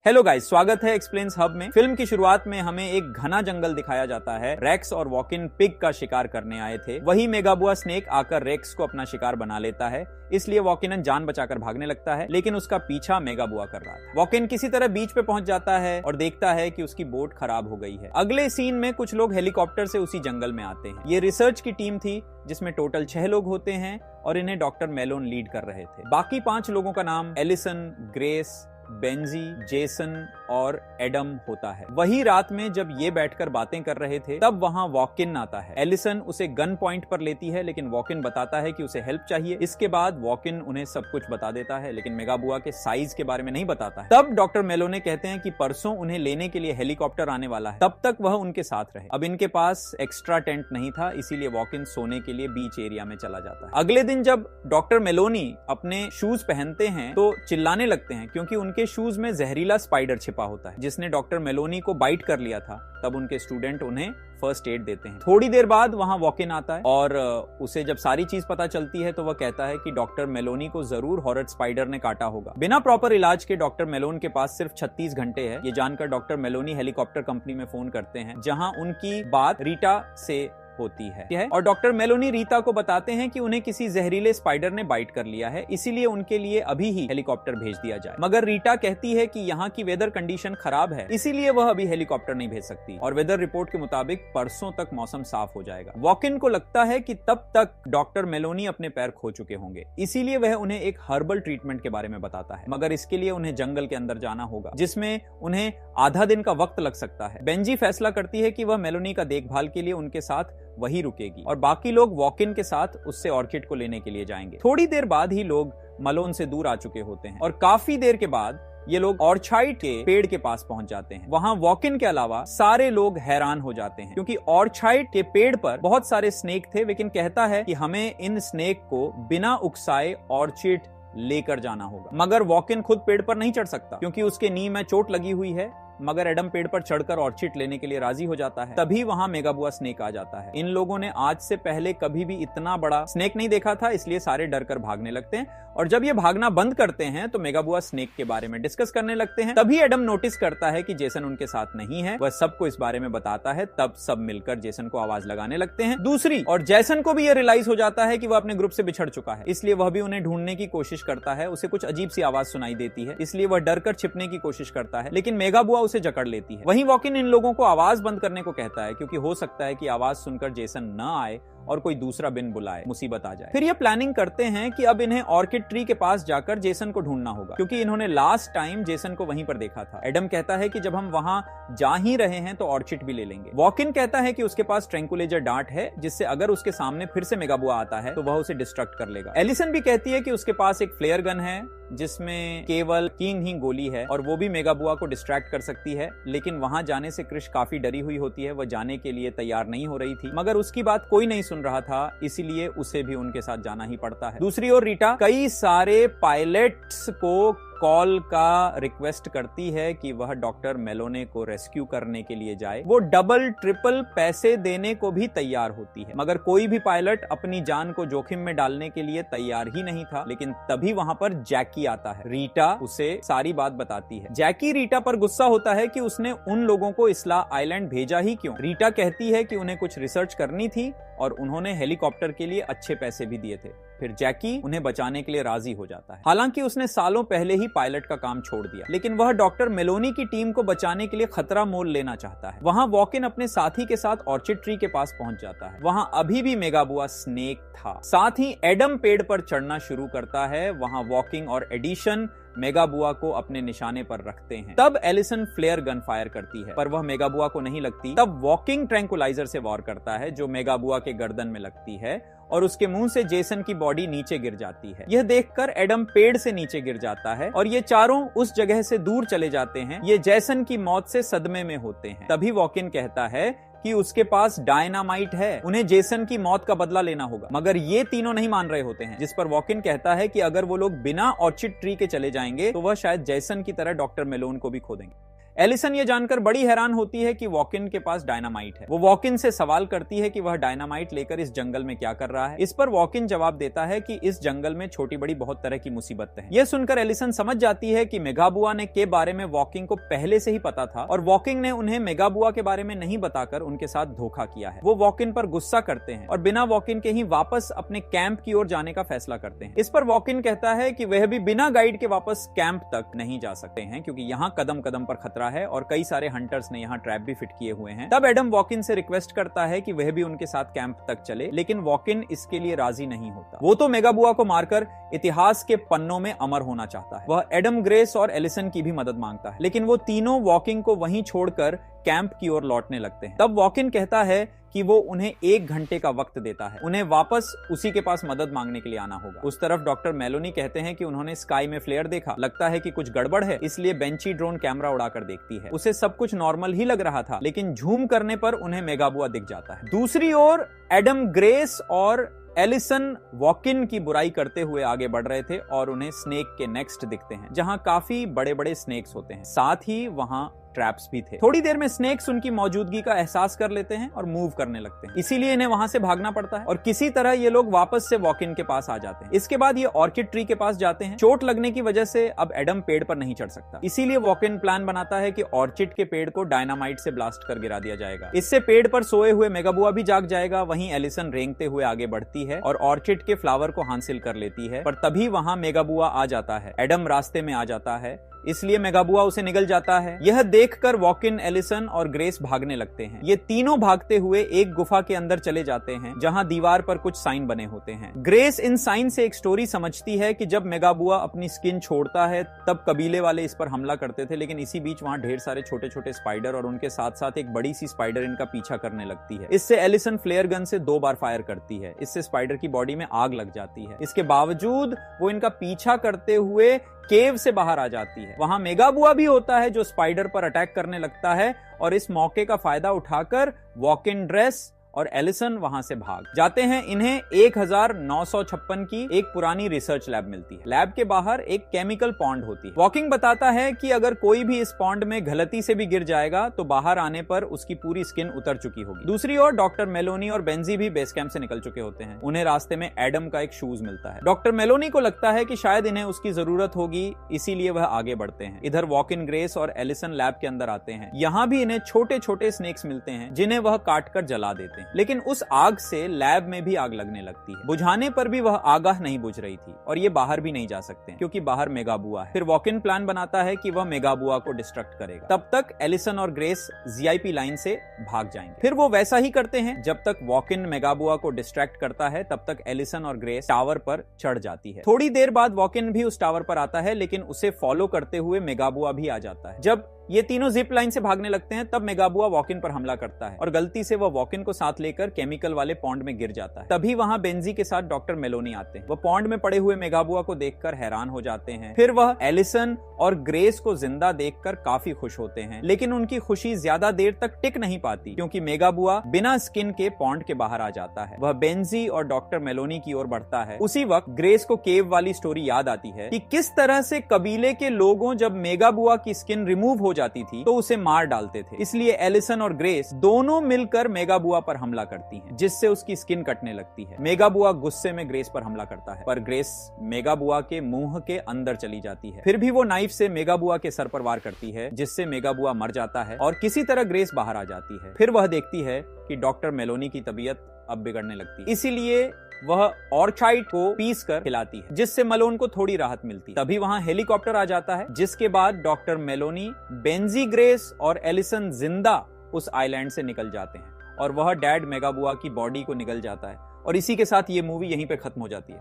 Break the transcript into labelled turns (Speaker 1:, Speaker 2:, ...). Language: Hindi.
Speaker 1: हेलो गाइस, स्वागत है एक्सप्लेन्स हब में। फिल्म की शुरुआत में हमें एक घना जंगल दिखाया जाता है। रेक्स और वॉकिन पिग का शिकार करने आए थे। वही मेगाबुआ स्नेक आकर रेक्स को अपना शिकार बना लेता है, इसलिए वॉकिन जान बचाकर भागने लगता है, लेकिन उसका पीछा मेगाबुआ कर रहा था। वॉकिन किसी तरह बीच पे पहुंच जाता है और देखता है कि उसकी बोट खराब हो गई है। अगले सीन में कुछ लोग हेलीकॉप्टर से उसी जंगल में आते हैं। ये रिसर्च की टीम थी जिसमें टोटल 6 लोग होते हैं और इन्हें डॉक्टर मेलोन लीड कर रहे थे। बाकी 5 लोगों का नाम एलिसन, ग्रेस, बेंजी, जेसन और एडम होता है। वही रात में जब ये बैठकर बातें कर रहे थे तब वहां वॉकिन आता है। एलिसन उसे गन पॉइंट पर लेती है, लेकिन वॉकिन बताता है कि उसे हेल्प चाहिए। इसके बाद वॉकिन उन्हें सब कुछ बता देता है, लेकिन मेगाबुआ के साइज के बारे में नहीं बताता है। तब डॉक्टर मेलोने कहते हैं कि परसों उन्हें लेने के लिए हेलीकॉप्टर आने वाला है, तब तक वह उनके साथ रहे। अब इनके पास एक्स्ट्रा टेंट नहीं था, इसीलिए वॉकिन सोने के लिए बीच एरिया में चला जाता है। अगले दिन जब डॉक्टर मेलोनी अपने शूज पहनते हैं तो चिल्लाने लगते हैं, क्योंकि उनके शूज में जहरीला स्पाइडर छिपा होता है जिसने डॉक्टर मेलोनी को बाइट कर लिया था। तब उनके स्टूडेंट उन्हें फर्स्ट एड देते हैं। थोड़ी देर बाद वहां वॉकिन आता है और उसे जब सारी चीज पता चलती है तो वह कहता है कि डॉक्टर मेलोनी को जरूर हॉरर स्पाइडर ने काटा होगा। बिना प्रॉपर इलाज के डॉक्टर मेलोन के पास सिर्फ 36 घंटे है। ये जानकर डॉक्टर मेलोनी हेलीकॉप्टर कंपनी में फोन करते हैं, जहां उनकी बात रीटा से होती है और डॉक्टर मेलोनी रीता को बताते हैं कि उन्हें किसी जहरीले स्पाइडर ने बाइट कर लिया है, इसीलिए उनके लिए अभी ही हेलीकॉप्टर भेज दिया जाए। मगर रीटा कहती है कि यहाँ की वेदर कंडीशन खराब है, इसीलिए वह अभी हेलीकॉप्टर नहीं भेज सकती और वेदर रिपोर्ट के मुताबिक परसों तक मौसम साफ हो जाएगा। वॉकिन को लगता है कि तब तक डॉक्टर मेलोनी अपने पैर खो चुके होंगे, इसीलिए वह उन्हें एक हर्बल ट्रीटमेंट के बारे में बताता है। मगर इसके लिए उन्हें जंगल के अंदर जाना होगा, जिसमें उन्हें आधा दिन का वक्त लग सकता है। बेंजी फैसला करती है कि वह मेलोनी का देखभाल के लिए उनके साथ वही रुकेगी और बाकी लोग वॉकिन के साथ उससे ऑर्किड को लेने के लिए जाएंगे। थोड़ी देर बाद ही लोग मलोन से दूर आ चुके होते हैं और काफी देर के बाद ये लोग ऑर्चाइड के पेड़ के पास पहुंच जाते हैं। वहां वॉकिन के अलावा सारे लोग हैरान हो जाते हैं, क्योंकि ऑर्चाइड के पेड़ पर बहुत सारे स्नेक थे। लेकिन कहता है कि हमें इन स्नेक को बिना उकसाए ऑर्चिड लेकर जाना होगा। मगर वॉकिन खुद पेड़ पर नहीं चढ़ सकता, क्योंकि उसके नी में चोट लगी हुई है। मगर एडम पेड़ पर चढ़कर ऑर्चिड लेने के लिए राजी हो जाता है। तभी वहां मेगाबुआ स्नेक आ जाता है। इन लोगों ने आज से पहले कभी भी इतना बड़ा स्नेक नहीं देखा था, इसलिए सारे डर कर भागने लगते हैं और जब ये भागना बंद करते हैं तो मेगाबुआ स्नेक के बारे में डिस्कस करने लगते हैं। तभी एडम नोटिस करता है कि जेसन उनके साथ नहीं है। वह सबको इस बारे में बताता है। तब सब मिलकर जेसन को आवाज लगाने लगते हैं दूसरी, और जेसन को भी यह रियलाइज हो जाता है कि वह अपने ग्रुप से बिछड़ चुका है, इसलिए वह भी उन्हें ढूंढने की कोशिश करता है। उसे कुछ अजीब सी आवाज सुनाई देती है, इसलिए वह डर कर छिपने की कोशिश करता है, लेकिन मेगाबुआ उसे जकड़ लेती है। वहीं वॉकिन इन लोगों को आवाज बंद करने को कहता है, क्योंकि हो सकता है कि आवाज सुनकर जेसन न आए और कोई दूसरा बिन बुलाए, मुसीबत आ जाए। फिर ये प्लानिंग करते हैं कि अब इन्हें ऑर्किड ट्री के पास जाकर जेसन को ढूंढना होगा, क्योंकि इन्होंने लास्ट टाइम जेसन को वहीं पर देखा था। एडम कहता है कि जब हम वहां जा ही रहे हैं तो ऑर्चिड भी ले लेंगे। वॉकिन कहता है कि उसके पास ट्रैंकुलाइजर डार्ट है, जिससे अगर उसके सामने फिर से मेगाबुआ आता है तो वह उसे डिस्ट्रक्ट कर लेगा। एलिसन भी कहती है कि उसके पास एक फ्लेयर गन है जिसमें केवल 3 ही गोली है और वो भी मेगाबुआ को डिस्ट्रैक्ट कर सकती है। लेकिन वहां जाने से क्रिश काफी डरी हुई होती है। वह जाने के लिए तैयार नहीं हो रही थी, मगर उसकी बात कोई नहीं सुन रहा था, इसीलिए उसे भी उनके साथ जाना ही पड़ता है। दूसरी ओर रीटा कई सारे पायलट्स को कॉल का रिक्वेस्ट करती है कि वह डॉक्टर मेलोने को रेस्क्यू करने के लिए जाए। वो डबल ट्रिपल पैसे देने को भी तैयार होती है, मगर कोई भी पायलट अपनी जान को जोखिम में डालने के लिए तैयार ही नहीं था। लेकिन तभी वहां पर जैकी आता है। रीटा उसे सारी बात बताती है। जैकी रीटा पर गुस्सा होता है कि उसने उन लोगों को इसला आइलैंड भेजा ही क्यों। रीटा कहती है कि उन्हें कुछ रिसर्च करनी थी और उन्होंने हेलीकॉप्टर के लिए अच्छे पैसे भी दिए थे। फिर जैकी उन्हें बचाने के लिए राजी हो जाता है। हालांकि उसने सालों पहले ही पायलट का काम छोड़ दिया, लेकिन वह डॉक्टर मेलोनी की टीम को बचाने के लिए खतरा मोल लेना चाहता है। वहां वॉकिन अपने साथी के साथ ऑर्चिड ट्री के पास पहुंच जाता है। वहां अभी भी मेगाबुआ स्नेक था। साथ ही एडम पेड़ पर चढ़ना शुरू करता है। वहां वॉकिंग और एडिशन मेगाबुआ को अपने निशाने पर रखते हैं। तब एलिसन फ्लेयर गन फायर करती है, पर वह मेगाबुआ को नहीं लगती। तब वॉकिंग ट्रैंकुलाइजर से वार करता है, जो मेगाबुआ के गर्दन में लगती है और उसके मुंह से जेसन की बॉडी नीचे गिर जाती है। यह देखकर एडम पेड़ से नीचे गिर जाता है और ये चारों उस जगह से दूर चले जाते हैं। ये जेसन की मौत से सदमे में होते हैं। तभी वॉकिन कहता है कि उसके पास डायनामाइट है, उन्हें जेसन की मौत का बदला लेना होगा। मगर ये तीनों नहीं मान रहे होते हैं, जिस पर वॉकिन कहता है कि अगर वो लोग बिना ऑर्चिड ट्री के चले जाएंगे तो वह शायद जेसन की तरह डॉक्टर मेलोन को भी खो देंगे। एलिसन ये जानकर बड़ी हैरान होती है कि वॉकिन के पास डायनामाइट है। वो वॉकिन से सवाल करती है कि वह डायनामाइट लेकर इस जंगल में क्या कर रहा है। इस पर वॉकिन जवाब देता है कि इस जंगल में छोटी बड़ी बहुत तरह की मुसीबतें हैं। यह सुनकर एलिसन समझ जाती है कि मेगाबुआ ने के बारे में वॉकिंग को पहले से ही पता था और वॉकिंग ने उन्हें मेगाबुआ के बारे में नहीं बताकर उनके साथ धोखा किया है। वो वॉकिन पर गुस्सा करते हैं और बिना वॉकिन के ही वापस अपने कैंप की ओर जाने का फैसला करते हैं। इस पर वॉकिन कहता है कि वह भी बिना गाइड के वापस कैंप तक नहीं जा सकते हैं, क्योंकि यहाँ कदम कदम पर खतरा है और कई सारे हंटर्स ने यहाँ ट्रैप भी फिट किए हुए हैं। तब एडम वॉकिन से रिक्वेस्ट करता है कि वह भी उनके साथ कैंप तक चले, लेकिन वॉकिन इसके लिए राजी नहीं होता। वो तो मेगाबुआ को मारकर इतिहास के पन्नों में अमर होना चाहता है। वह एडम, ग्रेस और एलिसन की भी मदद मांगता है, लेकिन वो तीनों वॉकिंग को वहीं छोड़कर कैंप की ओर लौटने लगते हैं। तब वॉकिन कहता है कि वो उन्हें 1 घंटे का वक्त देता है, उन्हें वापस उसी के पास मदद मांगने के लिए आना होगा। उस तरफ डॉक्टर मेलोनी कहते हैं कि उन्होंने स्काई में फ्लेयर देखा, लगता है कि कुछ गड़बड़ है, इसलिए बेंची ड्रोन कैमरा उड़ाकर देखती है। उसे सब कुछ नॉर्मल ही लग रहा था, लेकिन झूम करने पर उन्हें मेगाबुआ दिख जाता है। दूसरी ओर एडम, ग्रेस और एलिसन वॉकिन की बुराई करते हुए आगे बढ़ रहे थे और उन्हें स्नेक के नेक्स्ट दिखते हैं, जहां काफी बड़े बड़े स्नेक्स होते हैं, साथ ही वहां ट्रैप्स भी थे। थोड़ी देर में स्नेक्स उनकी मौजूदगी का एहसास कर लेते हैं और मूव करने लगते हैं, इसीलिए इन्हें वहां से भागना पड़ता है और किसी तरह ये लोग वापस से वॉकिन के पास आ जाते हैं। इसके बाद ये ऑर्किड ट्री के पास जाते हैं। चोट लगने की वजह से अब एडम पेड़ पर नहीं चढ़ सकता, इसीलिए वॉकिन प्लान बनाता है कि ऑर्चिड के पेड़ को डायनामाइट से ब्लास्ट कर गिरा दिया जाएगा। इससे पेड़ पर सोए हुए मेगाबुआ भी जाग जाएगा। वहीं एलिसन रेंगते हुए आगे बढ़ती है और ऑर्चिड के फ्लावर को हासिल कर लेती है, पर तभी वहां मेगाबुआ आ जाता है। एडम रास्ते में आ जाता है, इसलिए मेगाबुआ उसे निगल जाता है। यह देखकर वॉकिन, एलिसन और ग्रेस भागने लगते हैं। ये तीनों भागते हुए एक गुफा के अंदर चले जाते हैं, जहां दीवार पर कुछ साइन बने होते हैं। ग्रेस इन साइन से एक स्टोरी समझती है कि जब मेगाबुआ अपनी स्किन छोड़ता है तब कबीले वाले इस पर हमला करते थे, लेकिन इसी बीच वहां ढेर सारे छोटे छोटे स्पाइडर और उनके साथ साथ एक बड़ी सी स्पाइडर इनका पीछा करने लगती है। इससे एलिसन फ्लेयर गन से 2 बार फायर करती है, इससे स्पाइडर की बॉडी में आग लग जाती है। इसके बावजूद वो इनका पीछा करते हुए केव से बाहर आ जाती है। वहां मेगाबुआ भी होता है जो स्पाइडर पर अटैक करने लगता है और इस मौके का फायदा उठाकर वॉकिन, ड्रेस और एलिसन वहां से भाग जाते हैं। इन्हें 1956 की एक पुरानी रिसर्च लैब मिलती है। लैब के बाहर एक केमिकल पॉन्ड होती है। वॉकिंग बताता है कि अगर कोई भी इस पॉन्ड में गलती से भी गिर जाएगा तो बाहर आने पर उसकी पूरी स्किन उतर चुकी होगी। दूसरी ओर डॉक्टर मेलोनी और बेंजी भी बेस कैंप से निकल चुके होते हैं। उन्हें रास्ते में एडम का एक शूज मिलता है। डॉक्टर मेलोनी को लगता है कि शायद इन्हें उसकी जरूरत होगी, इसीलिए वह आगे बढ़ते हैं। इधर वॉकिन, ग्रेस और एलिसन लैब के अंदर आते हैं। यहाँ भी इन्हें छोटे छोटे स्नेक्स मिलते हैं, जिन्हें वह काट कर जला देते हैं, लेकिन उस आग से लैब में भी आग लगने लगती है। बुझाने पर भी वह आगाह नहीं बुझ रही थी और ये बाहर भी नहीं जा सकते क्योंकि बाहर मेगाबुआ है। फिर वॉकिन प्लान बनाता है कि वह मेगाबुआ को डिस्ट्रैक्ट करेगा। तब तक एलिसन और ग्रेस जीआईपी लाइन से भाग जाएंगे। फिर वो वैसा ही करते हैं। जब तक वॉकिन मेगाबुआ को डिस्ट्रैक्ट करता है तब तक एलिसन और ग्रेस टावर पर चढ़ जाती है। थोड़ी देर बाद वॉकिन भी उस टावर पर आता है, लेकिन उसे फॉलो करते हुए मेगाबुआ भी आ जाता है। जब ये तीनों जिप लाइन से भागने लगते हैं तब मेगाबुआ वॉकिन पर हमला करता है और गलती से वह वॉकिन को साथ लेकर केमिकल वाले पॉन्ड में गिर जाता है। तभी वहां बेंजी के साथ डॉक्टर मेलोनी आते हैं। वह पॉन्ड में पड़े हुए मेगाबुआ को देखकर हैरान हो जाते हैं। फिर वह एलिसन और ग्रेस को जिंदा देखकर काफी खुश होते हैं, लेकिन उनकी खुशी ज्यादा देर तक टिक नहीं पाती क्योंकि मेगाबुआ बिना स्किन के पॉन्ड के बाहर आ जाता है। वह बेंजी और डॉक्टर मेलोनी की ओर बढ़ता है। उसी वक्त ग्रेस को केव वाली स्टोरी याद आती है कि किस तरह से कबीले के लोगों जब मेगाबुआ की स्किन रिमूव हो जाती थी तो उसे मार डालते थे। इसलिए एलिसन और ग्रेस दोनों मिलकर मेगाबुआ पर हमला करती हैं, जिससे उसकी स्किन कटने लगती है। मेगाबुआ गुस्से में ग्रेस पर हमला करता है, पर ग्रेस मेगाबुआ के मुंह के अंदर चली जाती है। फिर भी वो नाइफ से मेगाबुआ के सर पर वार करती है, जिससे मेगाबुआ मर जाता है और किसी तरह ग्रेस बाहर आ जाती है। फिर वह देखती है कि डॉक्टर मेलोनी की तबीयत अब बिगड़ने लगती है, इसीलिए वह ऑर्चाइड को पीस कर खिलाती है, जिससे मलोन को थोड़ी राहत मिलती है। तभी वहां हेलीकॉप्टर आ जाता है, जिसके बाद डॉक्टर मेलोनी, बेंजी, ग्रेस और एलिसन जिंदा उस आइलैंड से निकल जाते हैं और वह डैड मेगाबुआ की बॉडी को निगल जाता है। और इसी के साथ ये मूवी यहीं पे खत्म हो जाती है।